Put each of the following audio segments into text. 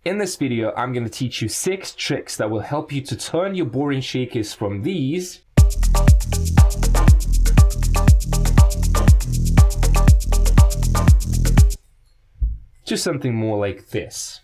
In this video, I'm going to teach you 6 tricks that will help you to turn your boring shakers from these to something more like this.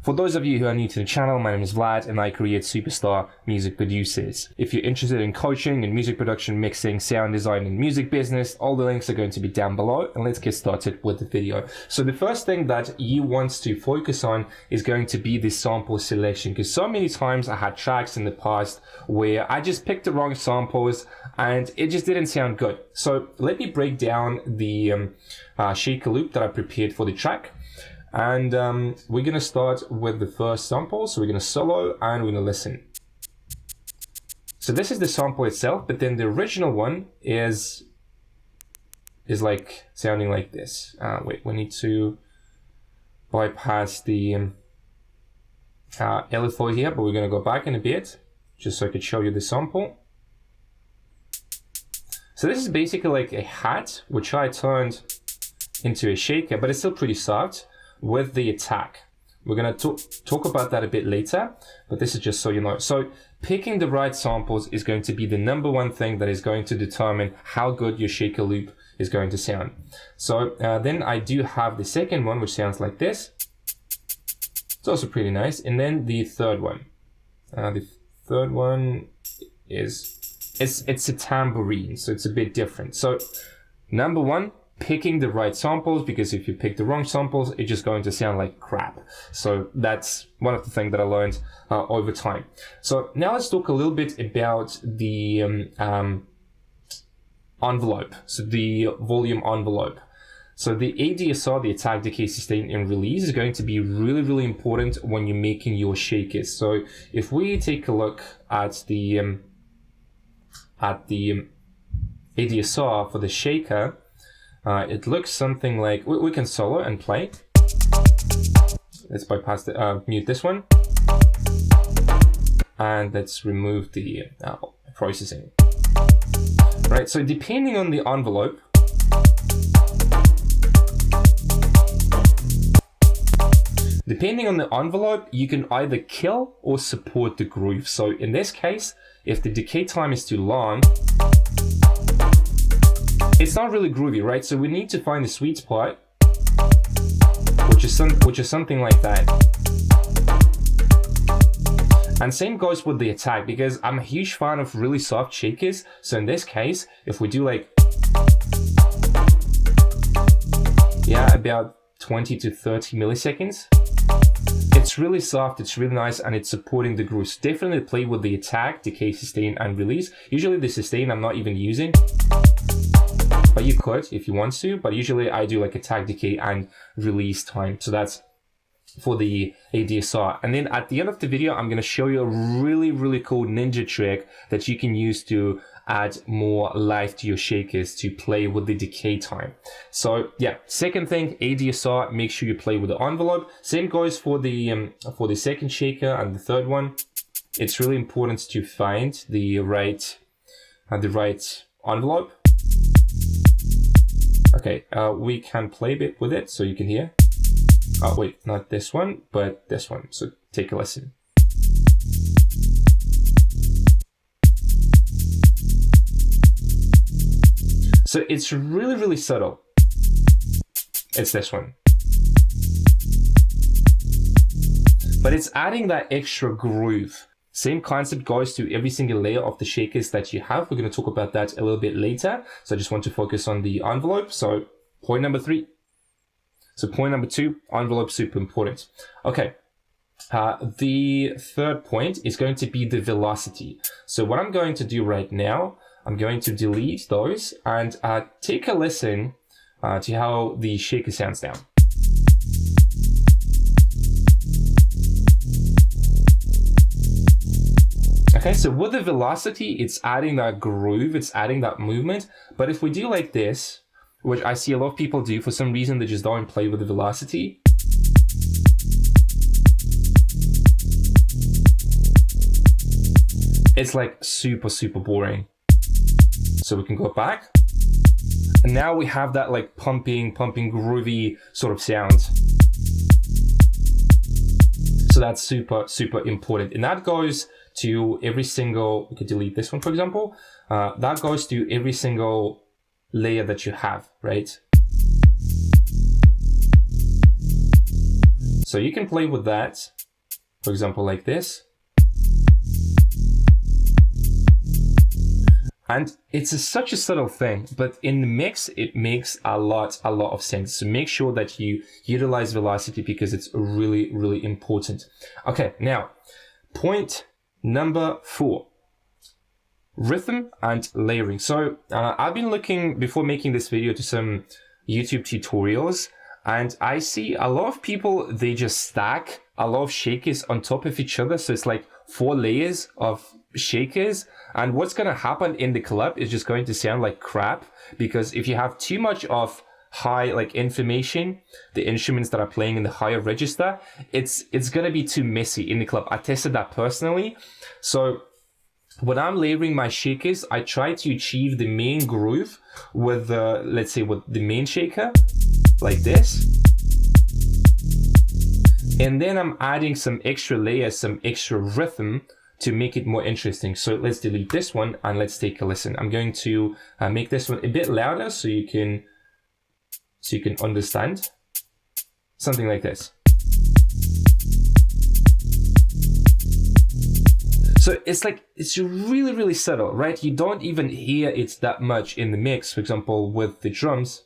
For those of you who are new to the channel, my name is Vlad and I create superstar music producers. If you're interested in coaching and music production, mixing, sound design and music business, all the links are going to be down below, and let's get started with the video. So the first thing that you want to focus on is going to be the sample selection, because so many times I had tracks in the past where I just picked the wrong samples and it just didn't sound good. So let me break down the shaker loop that I prepared for the track. And we're going to start with the first sample. So we're going to solo and we're going to listen. So this is the sample itself, but then the original one is like sounding like this. Wait, we need to bypass the LFO here, but we're going to go back in a bit just so I could show you the sample. So this is basically like a hat, which I turned into a shaker, but it's still pretty soft. With the attack, we're going to talk about that a bit later, but this is just so you know. So picking the right samples is going to be the #1 thing that is going to determine how good your shaker loop is going to sound. So then I do have the second one, which sounds like this. It's also pretty nice. And then the third one. The third one is it's a tambourine, so it's a bit different. So #1, picking the right samples, because if you pick the wrong samples, it's just going to sound like crap. So that's one of the things that I learned over time. So now let's talk a little bit about the envelope, so the volume envelope. So the ADSR, the attack, decay, sustain, and release, is going to be really, really important when you're making your shakers. So if we take a look at the ADSR for the shaker, it looks something like, we can solo and play. Let's bypass the, mute this one. And let's remove the processing. Right, so depending on the envelope, you can either kill or support the groove. So in this case, if the decay time is too long, it's not really groovy, right? So we need to find the sweet spot, which is something like that. And same goes with the attack, because I'm a huge fan of really soft shakers. So in this case, if we do like, yeah, about 20 to 30 milliseconds, it's really soft, it's really nice, and it's supporting the grooves. Definitely play with the attack, decay, sustain, and release. Usually the sustain I'm not even using, but you could if you want to, but usually I do like attack, decay, and release time. So that's for the ADSR. And then at the end of the video, I'm going to show you a really, really cool ninja trick that you can use to add more life to your shakers to play with the decay time. So yeah, second thing, ADSR, make sure you play with the envelope. Same goes for the second shaker and the third one. It's really important to find the right envelope. Okay, we can play a bit with it so you can hear. Oh wait, not this one, but this one. So take a listen. So it's really, really subtle. It's this one. But it's adding that extra groove. Same concept goes to every single layer of the shakers that you have. We're going to talk about that a little bit later. So I just want to focus on the envelope. So point #3. So point #2, envelope, super important. Okay. The third point is going to be the velocity. So what I'm going to do right now, I'm going to delete those and take a listen to how the shaker sounds now. Okay, so with the velocity, it's adding that groove, it's adding that movement. But if we do like this, which I see a lot of people do, for some reason they just don't play with the velocity. It's like super, super boring. So we can go back. And now we have that like pumping, groovy sort of sound. So that's super, super important. And that goes to every single, we could delete this one, for example. That goes to every single layer that you have, right? So you can play with that, for example, like this. And it's such a subtle thing, but in the mix, it makes a lot of sense. So make sure that you utilize velocity because it's really, really important. Okay, now, point number 4, rhythm and layering. So I've been looking, before making this video, to some YouTube tutorials, and I see a lot of people, they just stack a lot of shakers on top of each other. So it's like 4 layers of shakers. And what's going to happen in the club is just going to sound like crap, because if you have too much of high like information, the instruments that are playing in the higher register, it's going to be too messy in the club. I tested that personally. So when I'm layering my shakers, I try to achieve the main groove with the, let's say, with the main shaker, like this. And then I'm adding some extra layers, some extra rhythm to make it more interesting. So let's delete this one and let's take a listen. I'm going to make this one a bit louder so you can understand. Something like this. So it's like, it's really, really subtle, right? You don't even hear it that much in the mix. For example, with the drums.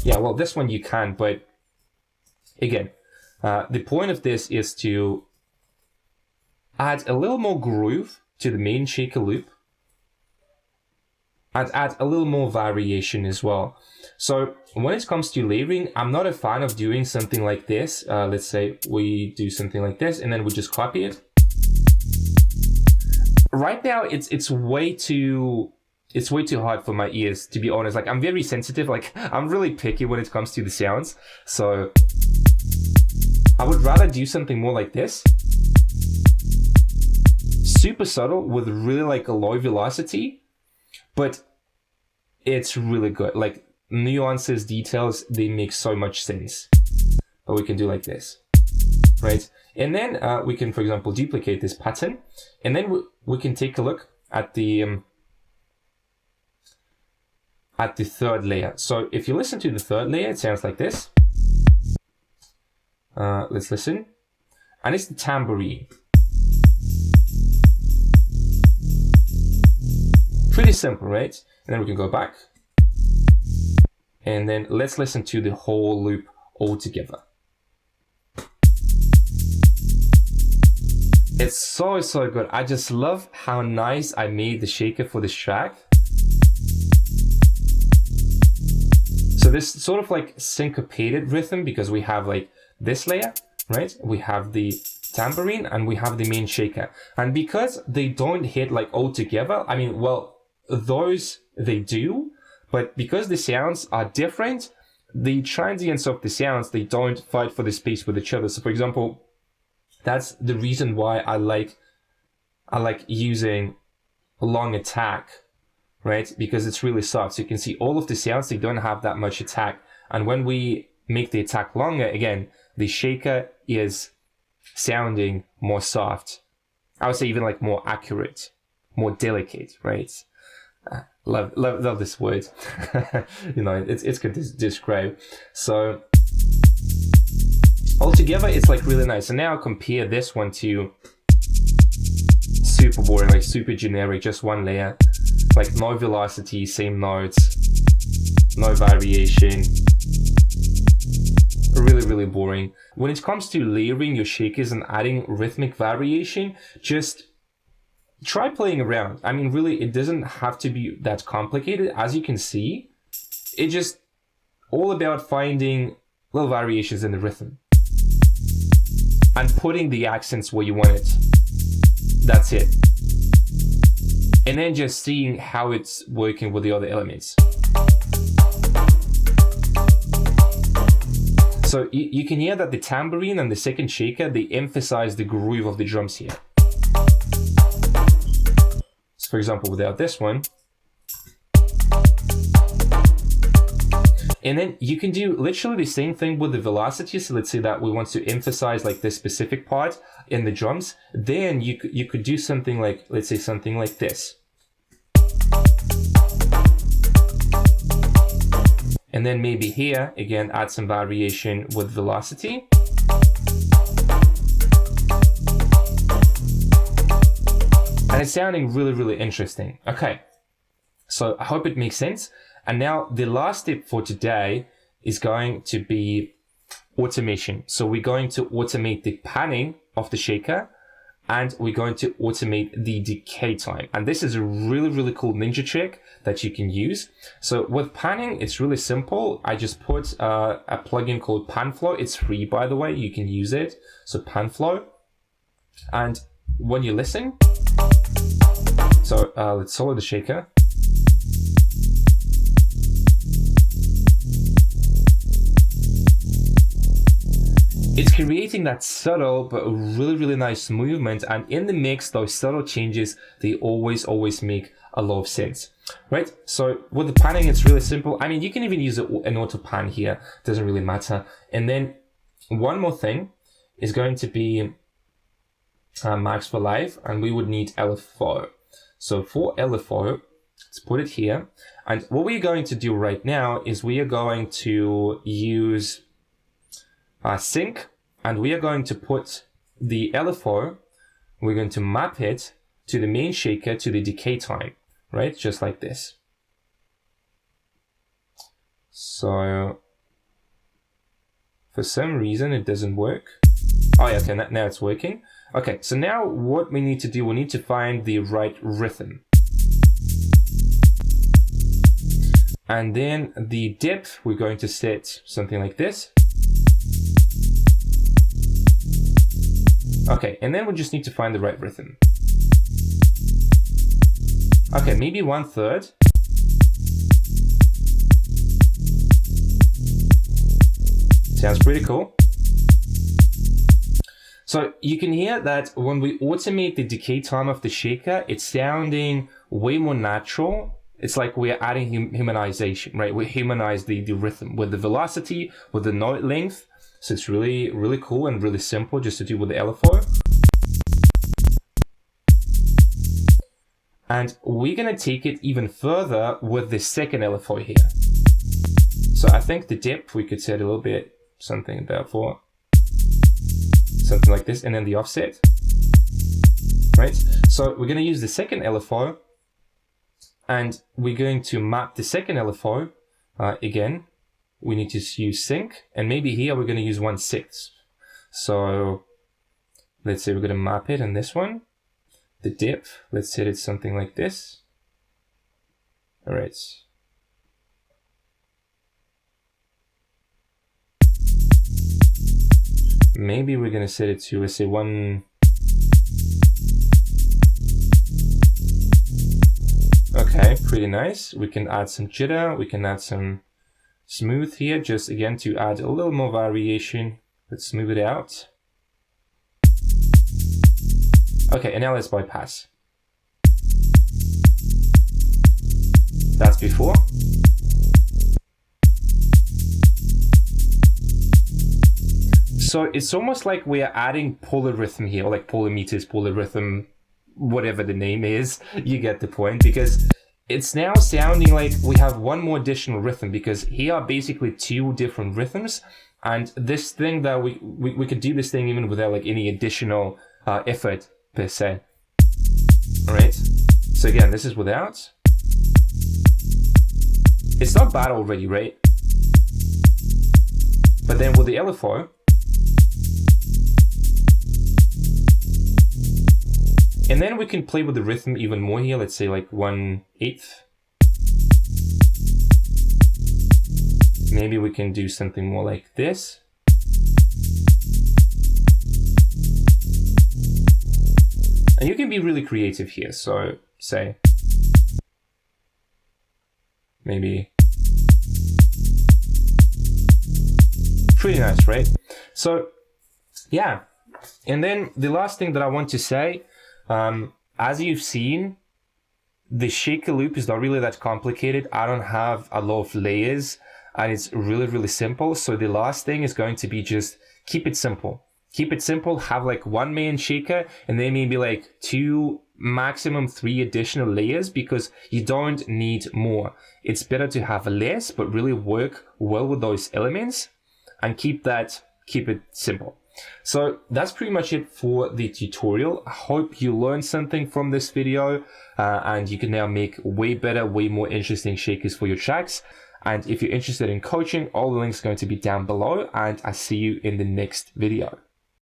Yeah, well, this one you can, but again, the point of this is to add a little more groove to the main shaker loop and add a little more variation as well. So when it comes to layering, I'm not a fan of doing something like this. Let's say we do something like this and then we just copy it. Right now, it's way too hard for my ears, to be honest. Like, I'm very sensitive. Like, I'm really picky when it comes to the sounds. So I would rather do something more like this. Super subtle with really like a low velocity, but it's really good. Like, nuances, details, they make so much sense. But we can do like this, right? And then we can, for example, duplicate this pattern. And then we can take a look at the third layer. So if you listen to the third layer, it sounds like this. Let's listen. And it's the tambourine. Pretty simple, right? And then we can go back. And then let's listen to the whole loop all together. It's so good. I just love how nice I made the shaker for this track. So this sort of like syncopated rhythm, because we have like this layer, right? We have the tambourine and we have the main shaker. And because they don't hit like all together, I mean, well, those they do, but because the sounds are different, the transients of the sounds, they don't fight for the space with each other. So for example, that's the reason why I like using a long attack, right? Because it's really soft. So you can see all of the sounds, they don't have that much attack. And when we make the attack longer, again, the shaker is sounding more soft. I would say even like more accurate, more delicate, right? Love this word. You know, it's good to describe. So altogether, it's like really nice. And now compare this one to super boring, like super generic, just one layer, like no velocity, same notes, no variation. Really boring. When it comes to layering your shakers and adding rhythmic variation, just try playing around. I mean, really, it doesn't have to be that complicated. As you can see, it's just all about finding little variations in the rhythm and putting the accents where you want it. That's it. And then just seeing how it's working with the other elements. So you can hear that the tambourine and the second shaker, they emphasize the groove of the drums here. for example, without this one. And then you can do literally the same thing with the velocity. So let's say that we want to emphasize like this specific part in the drums. Then you could do something like, let's say something like this. And then maybe here, again, add some variation with velocity. And it's sounding really, really interesting. Okay, so I hope it makes sense. And now the last step for today is going to be automation. So we're going to automate the panning of the shaker, and we're going to automate the decay time. And this is a really, really cool ninja trick that you can use. So with panning, it's really simple. I just put a plugin called PanFlow. It's free, by the way. You can use it. So PanFlow. And when you listen, so let's solo the shaker. It's creating that subtle but really, really nice movement, and in the mix, those subtle changes, they always make a lot of sense, right? So with the panning, it's really simple. I mean, you can even use an auto pan here, doesn't really matter. And then one more thing is going to be Max for Live, and we would need LFO. So for LFO, let's put it here. And what we're going to do right now is we are going to use sync, and we are going to put the LFO, we're going to map it to the main shaker to the decay time, right? Just like this. So for some reason it doesn't work. Oh yeah, okay, now it's working. Okay, so now what we need to do, we need to find the right rhythm. And then the depth, we're going to set something like this. Okay, and then we just need to find the right rhythm. Okay, maybe 1/3. Sounds pretty cool. So you can hear that when we automate the decay time of the shaker, it's sounding way more natural. It's like we're adding humanization, right? We humanize the rhythm with the velocity, with the note length. So it's really, really cool and really simple just to do with the LFO. And we're going to take it even further with the second LFO here. So I think the depth we could set a little bit, something about for something like this, and then the offset, right? So we're going to use the second LFO, and we're going to map the second LFO again. We need to use sync, and maybe here we're going to use 1/6. So let's say we're going to map it on this one. The depth, let's set it something like this. All right. Maybe we're going to set it to, let's say 1. Okay, pretty nice. We can add some jitter. We can add some smooth here, just again to add a little more variation. Let's smooth it out. Okay, and now let's bypass. That's before. So it's almost like we are adding polyrhythm here, or like polymeters, polyrhythm, whatever the name is. You get the point, because it's now sounding like we have one more additional rhythm, because here are basically 2 different rhythms, and this thing that we could do this thing even without like any additional effort per se. All right. So again, this is without. It's not bad already, right? But then with the LFO, and then we can play with the rhythm even more here. Let's say like 1/8. Maybe we can do something more like this. And you can be really creative here. So say maybe pretty nice, right? So yeah. And then the last thing that I want to say, as you've seen, The shaker loop is not really that complicated. I don't have a lot of layers, and it's really, really simple. So the last thing is going to be just keep it simple. Keep it simple, have like one main shaker, and then maybe like 2, maximum 3 additional layers, because you don't need more. It's better to have less, but really work well with those elements and keep it simple. So that's pretty much it for the tutorial. I hope you learned something from this video, and you can now make way better, way more interesting shakers for your tracks. And if you're interested in coaching, all the links are going to be down below, and I see you in the next video.